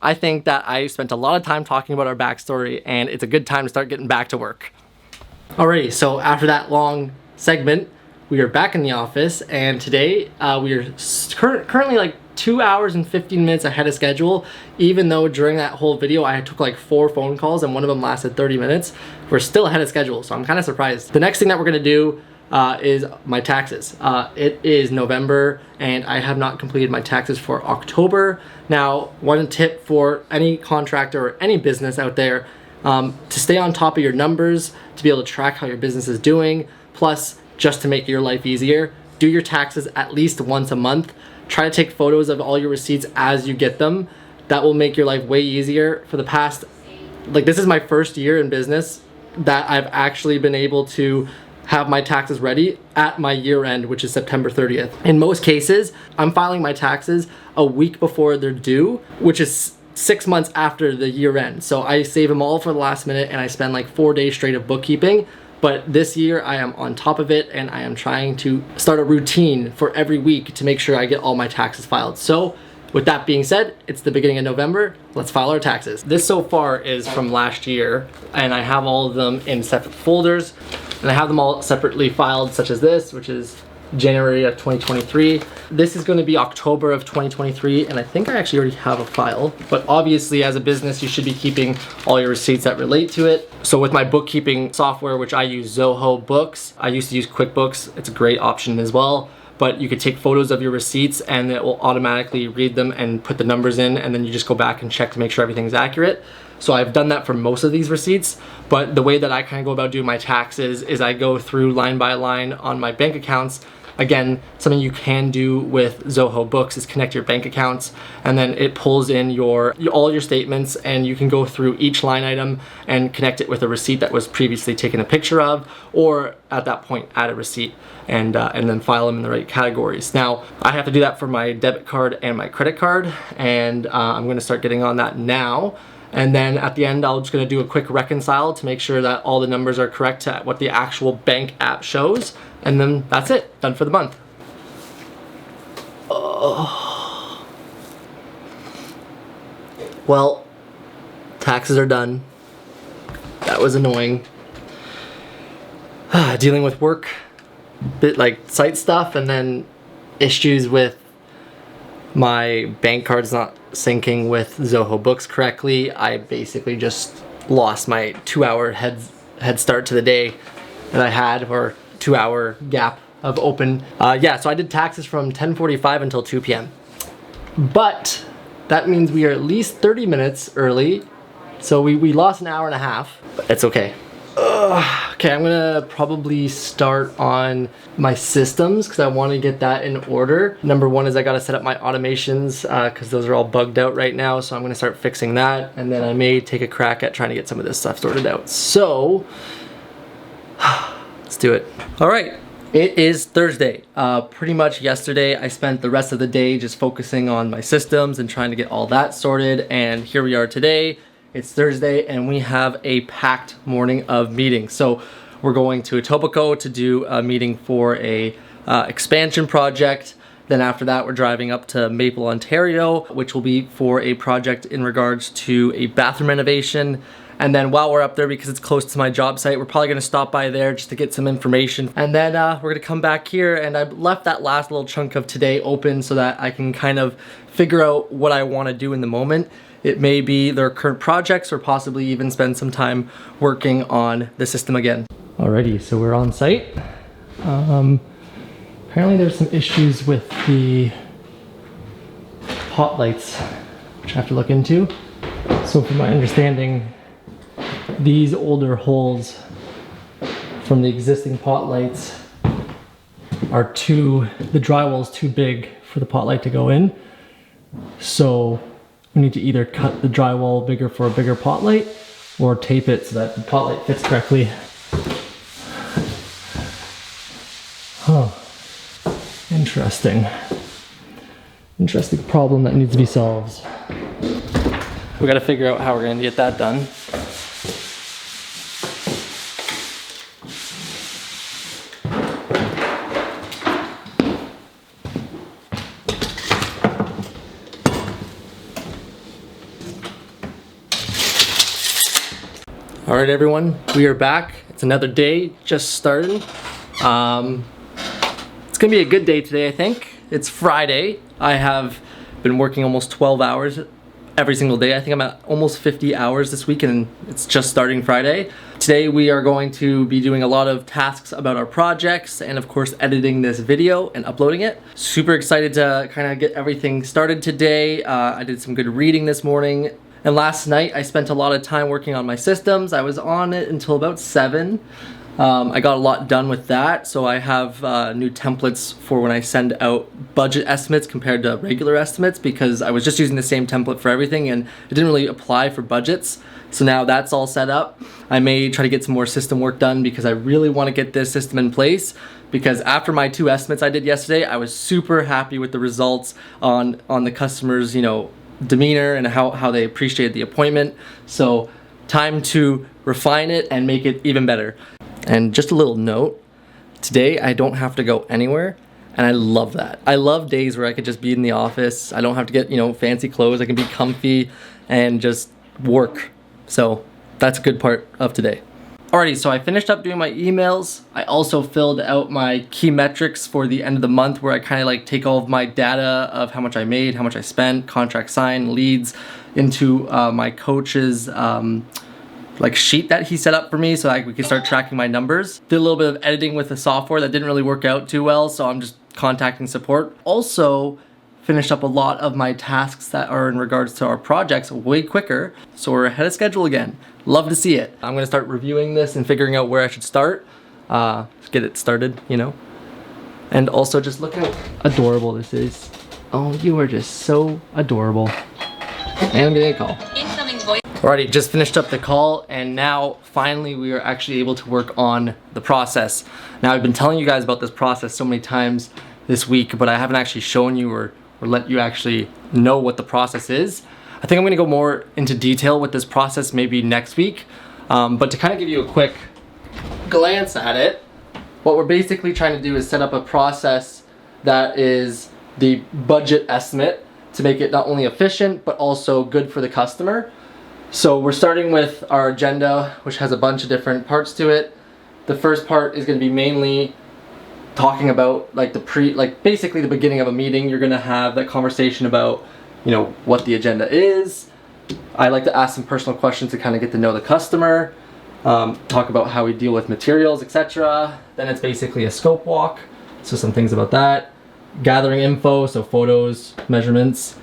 I think that I spent a lot of time talking about our backstory, and it's a good time to start getting back to work. Alrighty, so after that long segment, we are back in the office, and today we are currently like 2 hours and 15 minutes ahead of schedule. Even though during that whole video I took like 4 phone calls and one of them lasted 30 minutes, we're still ahead of schedule, so I'm kind of surprised. The next thing that we're gonna do is my taxes. It is November and I have not completed my taxes for October. Now, one tip for any contractor or any business out there, to stay on top of your numbers, to be able to track how your business is doing, plus just to make your life easier, do your taxes at least once a month. Try to take photos of all your receipts as you get them. That will make your life way easier. For the past, like, this is my first year in business that I've actually been able to have my taxes ready at my year end, which is September 30th. In most cases, I'm filing my taxes a week before they're due, which is 6 months after the year end. So I save them all for the last minute and I spend like 4 days straight of bookkeeping. But this year I am on top of it and I am trying to start a routine for every week to make sure I get all my taxes filed. So with that being said, it's the beginning of November. Let's file our taxes. This so far is from last year and I have all of them in separate folders and I have them all separately filed, such as this, which is January of 2023. This is going to be October of 2023, and I think I actually already have a file. But obviously, as a business, you should be keeping all your receipts that relate to it. So with my bookkeeping software, which I use Zoho Books, I used to use QuickBooks. It's a great option as well. But you could take photos of your receipts and it will automatically read them and put the numbers in, and then you just go back and check to make sure everything's accurate. So I've done that for most of these receipts, but the way that I kind of go about doing my taxes is I go through line by line on my bank accounts. Again, something you can do with Zoho Books is connect your bank accounts, and then it pulls in all your statements, and you can go through each line item and connect it with a receipt that was previously taken a picture of, or at that point add a receipt and then file them in the right categories. Now, I have to do that for my debit card and my credit card, and I'm gonna start getting on that now. And then at the end, I'm just gonna do a quick reconcile to make sure that all the numbers are correct to what the actual bank app shows. And then that's it, done for the month. Oh. Well, taxes are done. That was annoying. Dealing with work, bit like site stuff, and then issues with my bank card's not syncing with Zoho Books correctly. I basically just lost my 2-hour head start to the day that I had, or 2-hour gap of open. Yeah, so I did taxes from 10:45 until 2 p.m. But that means we are at least 30 minutes early. So we lost an hour and a half, but it's okay. Okay, I'm gonna probably start on my systems because I want to get that in order. Number one is I gotta set up my automations because those are all bugged out right now. So I'm gonna start fixing that, and then I may take a crack at trying to get some of this stuff sorted out. So let's do it. All right, it is Thursday. Pretty much yesterday I spent the rest of the day just focusing on my systems and trying to get all that sorted, and here we are today. It's Thursday and we have a packed morning of meetings. So we're going to Etobicoke to do a meeting for a expansion project. Then after that, we're driving up to Maple, Ontario, which will be for a project in regards to a bathroom renovation. And then while we're up there, because it's close to my job site, we're probably gonna stop by there just to get some information. And then we're gonna come back here, and I've left that last little chunk of today open so that I can kind of figure out what I wanna do in the moment. It may be their current projects or possibly even spend some time working on the system again. Alrighty, so we're on site. Apparently there's some issues with the pot lights, which I have to look into. So from my understanding, these older holes from the existing pot lights are the drywall is too big for the pot light to go in. So we need to either cut the drywall bigger for a bigger pot light or tape it so that the pot light fits correctly. Huh. Interesting. Interesting problem that needs to be solved. We gotta figure out how we're gonna get that done. All right, everyone, we are back. It's another day just starting. It's gonna be a good day today, I think. It's Friday. I have been working almost 12 hours every single day. I think I'm at almost 50 hours this week, and it's just starting Friday. Today we are going to be doing a lot of tasks about our projects and of course editing this video and uploading it. Super excited to kind of get everything started today. I did some good reading this morning. And last night I spent a lot of time working on my systems. I was on it until about 7. I got a lot done with that, so I have new templates for when I send out budget estimates compared to regular estimates, because I was just using the same template for everything and it didn't really apply for budgets. So now that's all set up. I may try to get some more system work done because I really want to get this system in place, because after my 2 estimates I did yesterday, I was super happy with the results on the customers, you know, demeanor and how they appreciated the appointment. So time to refine it and make it even better. And just a little note, today I don't have to go anywhere, and I love that. I love days where I could just be in the office. I don't have to get, you know, fancy clothes. I can be comfy and just work. So that's a good part of today. Alrighty, so I finished up doing my emails. I also filled out my key metrics for the end of the month, where I kind of like take all of my data of how much I made, how much I spent, contract signed, leads, into my coach's like sheet that he set up for me, so we can start tracking my numbers. Did a little bit of editing with the software that didn't really work out too well, so I'm just contacting support. Also finished up a lot of my tasks that are in regards to our projects way quicker, so we're ahead of schedule again. Love to see it. I'm gonna start reviewing this and figuring out where I should start. Get it started, you know. And also just look how adorable this is. Oh, you are just so adorable. And I'm getting a call. Incoming voice. Alrighty, just finished up the call, and now finally we are actually able to work on the process. Now I've been telling you guys about this process so many times this week, but I haven't actually shown you or let you actually know what the process is. I think I'm gonna go more into detail with this process maybe next week, but to kind of give you a quick glance at it, what we're basically trying to do is set up a process that is the budget estimate to make it not only efficient but also good for the customer. So we're starting with our agenda, which has a bunch of different parts to it. The first part is going to be mainly talking about like basically the beginning of a meeting. You're going to have that conversation about, you know, what the agenda is. I like to ask some personal questions to kind of get to know the customer, talk about how we deal with materials, etc. Then it's basically a scope walk, so some things about that. Gathering info, so photos, measurements.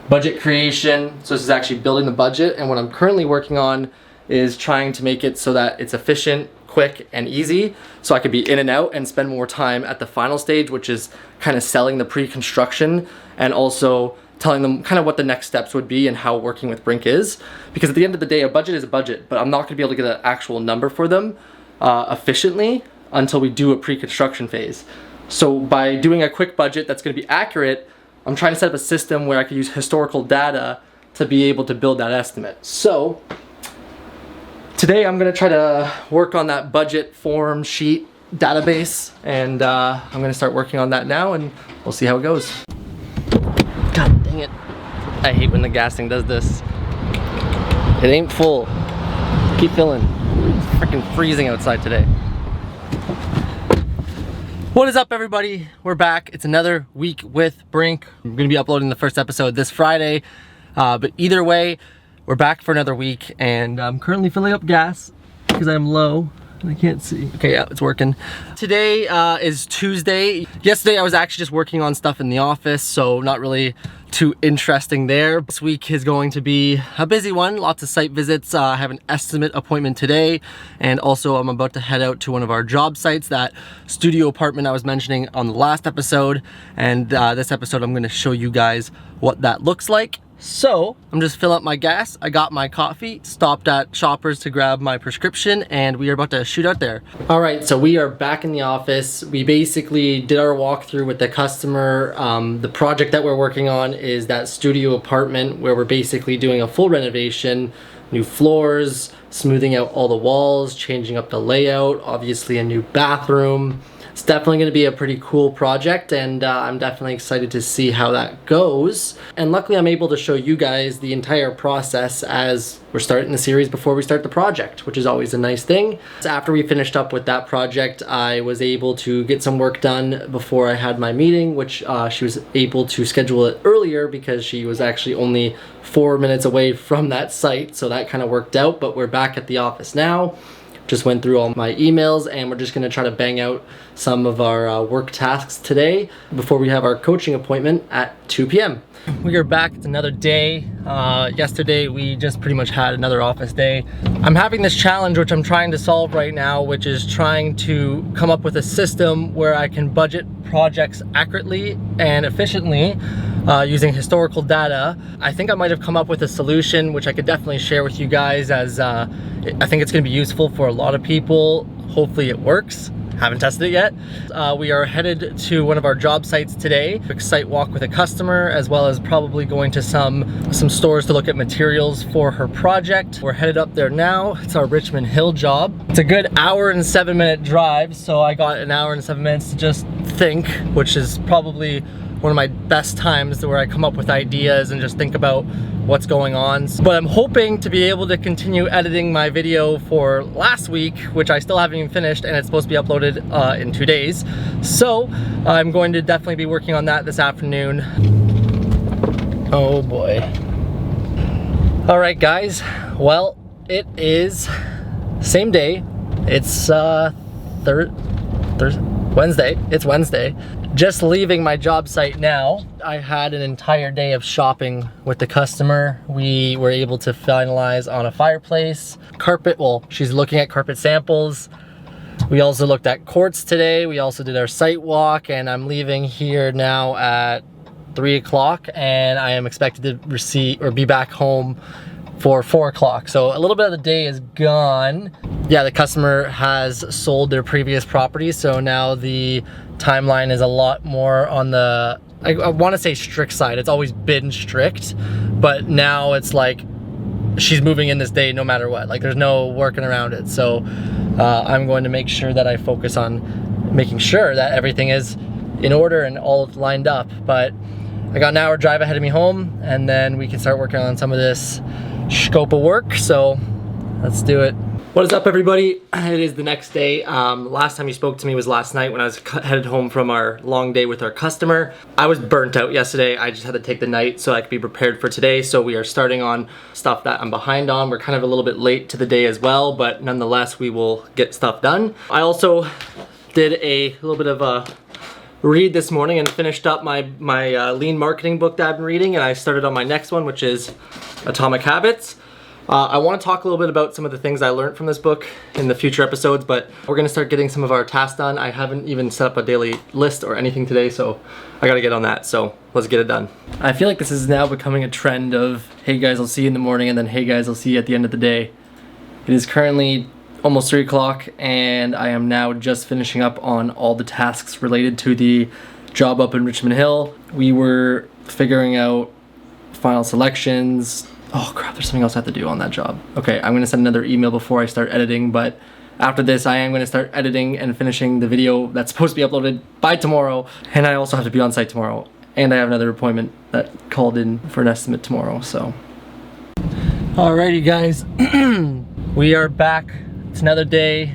Budget creation, so this is actually building the budget, and what I'm currently working on is trying to make it so that it's efficient, quick, and easy, so I could be in and out and spend more time at the final stage, which is kind of selling the pre-construction and also telling them kind of what the next steps would be and how working with Brinq is. Because at the end of the day, a budget is a budget, but I'm not going to be able to get an actual number for them efficiently until we do a pre-construction phase. So by doing a quick budget that's going to be accurate, I'm trying to set up a system where I could use historical data to be able to build that estimate. So today I'm going to try to work on that budget form sheet database, and I'm going to start working on that now, and we'll see how it goes. God dang it. I hate when the gas thing does this. It ain't full. Keep filling. It's freaking freezing outside today. What is up, everybody? We're back. It's another week with Brinq. We're gonna be uploading the first episode this Friday, but either way, we're back for another week, and I'm currently filling up gas because I'm low and I can't see. Okay, yeah, it's working. Today is Tuesday. Yesterday I was actually just working on stuff in the office, so not really too interesting there. This week is going to be a busy one, lots of site visits. I have an estimate appointment today, and also I'm about to head out to one of our job sites, that studio apartment I was mentioning on the last episode, and this episode I'm going to show you guys what that looks like. So I'm just filling up my gas. I got my coffee, stopped at Shoppers to grab my prescription, and we are about to shoot out there. All right, so we are back in the office. We basically did our walkthrough with the customer. The project that we're working on is that studio apartment where we're basically doing a full renovation, new floors, smoothing out all the walls, changing up the layout, obviously a new bathroom, It's definitely going to be a pretty cool project, and I'm definitely excited to see how that goes. And luckily I'm able to show you guys the entire process as we're starting the series before we start the project, which is always a nice thing. So after we finished up with that project, I was able to get some work done before I had my meeting, which she was able to schedule it earlier because she was actually only 4 minutes away from that site, so that kind of worked out. But we're back at the office now. Just went through all my emails, and we're just going to try to bang out some of our work tasks today before we have our coaching appointment at 2 p.m. We are back. It's another day. Yesterday we just pretty much had another office day. I'm having this challenge which I'm trying to solve right now, which is trying to come up with a system where I can budget projects accurately and efficiently using historical data. I think I might have come up with a solution which I could definitely share with you guys, as I think it's going to be useful for a lot of people. Hopefully it works. Haven't tested it yet. We are headed to one of our job sites today. Quick site walk with a customer, as well as probably going to some stores to look at materials for her project. We're headed up there now. It's our Richmond Hill job. It's a good hour and 7-minute drive, so I got an hour and 7 minutes to just think, which is probably one of my best times where I come up with ideas and just think about what's going on. But I'm hoping to be able to continue editing my video for last week, which I still haven't even finished, and it's supposed to be uploaded in 2 days. So I'm going to definitely be working on that this afternoon. Oh boy. All right guys, well, it is same day. It's Wednesday. It's Wednesday. Just leaving my job site now. I had an entire day of shopping with the customer. We were able to finalize on a fireplace. Carpet, well, she's looking at carpet samples. We also looked at quartz today. We also did our site walk, and I'm leaving here now at 3 o'clock, and I am expected to receive or be back home for 4 o'clock. So a little bit of the day is gone. Yeah, the customer has sold their previous property, so now the timeline is a lot more on the, I want to say strict side. It's always been strict, but now it's like she's moving in this day no matter what. Like there's no working around it. So I'm going to make sure that I focus on making sure that everything is in order and all lined up. But I got an hour drive ahead of me home, and then we can start working on some of this scope of work. So let's do it. What is up everybody? It is the next day. Last time you spoke to me was last night when I was headed home from our long day with our customer. I was burnt out yesterday. I just had to take the night so I could be prepared for today. So we are starting on stuff that I'm behind on. We're kind of a little bit late to the day as well, but nonetheless we will get stuff done. I also did a little bit of a read this morning and finished up my lean marketing book that I've been reading, and I started on my next one, which is Atomic Habits. I want to talk a little bit about some of the things I learned from this book in the future episodes, but we're going to start getting some of our tasks done. I haven't even set up a daily list or anything today, so I got to get on that. So let's get it done. I feel like this is now becoming a trend of, hey guys, I'll see you in the morning, and then hey guys, I'll see you at the end of the day. It is currently almost 3 o'clock, and I am now just finishing up on all the tasks related to the job up in Richmond Hill. We were figuring out final selections. Oh crap, there's something else I have to do on that job. Okay, I'm gonna send another email before I start editing, but after this I am gonna start editing and finishing the video that's supposed to be uploaded by tomorrow, and I also have to be on site tomorrow, and I have another appointment that called in for an estimate tomorrow, so. Alrighty guys, we are back. It's another day.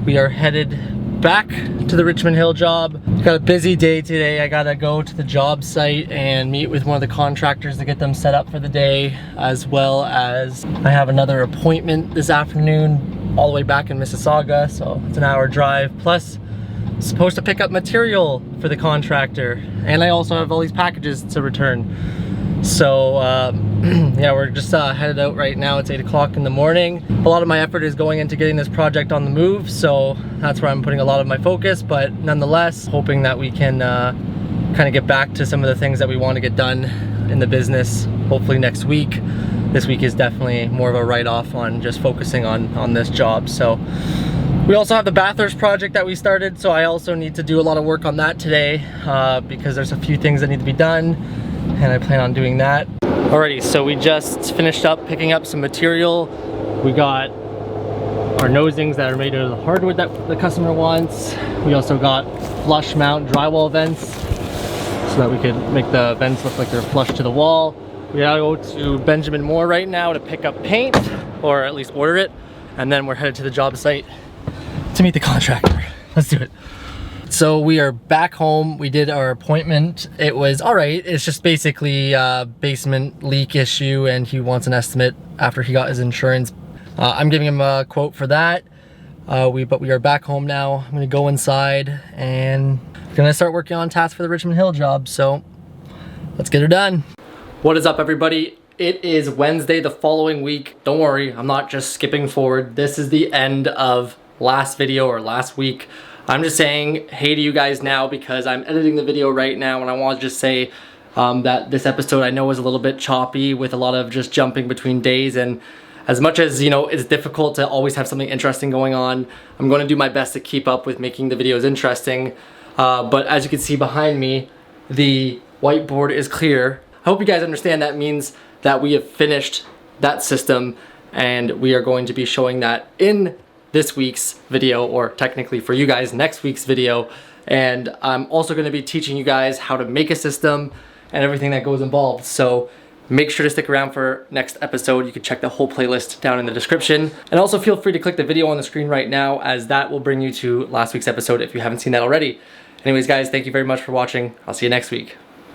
We are headed back to the Richmond Hill job. Got a busy day today. I gotta go to the job site and meet with one of the contractors to get them set up for the day, as well as I have another appointment this afternoon all the way back in Mississauga, so it's an hour drive. Plus, I'm supposed to pick up material for the contractor, and I also have all these packages to return. So yeah, we're just headed out right now. It's 8 o'clock in the morning. A lot of my effort is going into getting this project on the move, so that's where I'm putting a lot of my focus, but nonetheless, hoping that we can kind of get back to some of the things that we want to get done in the business, hopefully next week. This week is definitely more of a write-off on just focusing on this job. So we also have the Bathurst project that we started, so I also need to do a lot of work on that today because there's a few things that need to be done, and I plan on doing that. Alrighty, so we just finished up picking up some material. We got our nosings that are made out of the hardwood that the customer wants. We also got flush mount drywall vents so that we could make the vents look like they're flush to the wall. We gotta go to Benjamin Moore right now to pick up paint, or at least order it, and then we're headed to the job site to meet the contractor. Let's do it. So we are back home. We did our appointment. It was all right. It's just basically a basement leak issue, and he wants an estimate after he got his insurance. I'm giving him a quote for that. But we are back home now. I'm gonna go inside and gonna start working on tasks for the Richmond Hill job. So let's get her done. What is up, everybody? It is Wednesday the following week. Don't worry, I'm not just skipping forward. This is the end of last video or last week. I'm just saying hey to you guys now because I'm editing the video right now, and I want to just say that this episode I know is a little bit choppy with a lot of just jumping between days, and as much as, you know, it's difficult to always have something interesting going on, I'm going to do my best to keep up with making the videos interesting. But as you can see behind me, the whiteboard is clear. I hope you guys understand that means that we have finished that system, and we are going to be showing that in this week's video, or technically for you guys next week's video. And I'm also going to be teaching you guys how to make a system and everything that goes involved. So make sure to stick around for next episode. You can check the whole playlist down in the description, and also feel free to click the video on the screen right now, as that will bring you to last week's episode if you haven't seen that already. Anyways guys, thank you very much for watching. I'll see you next week.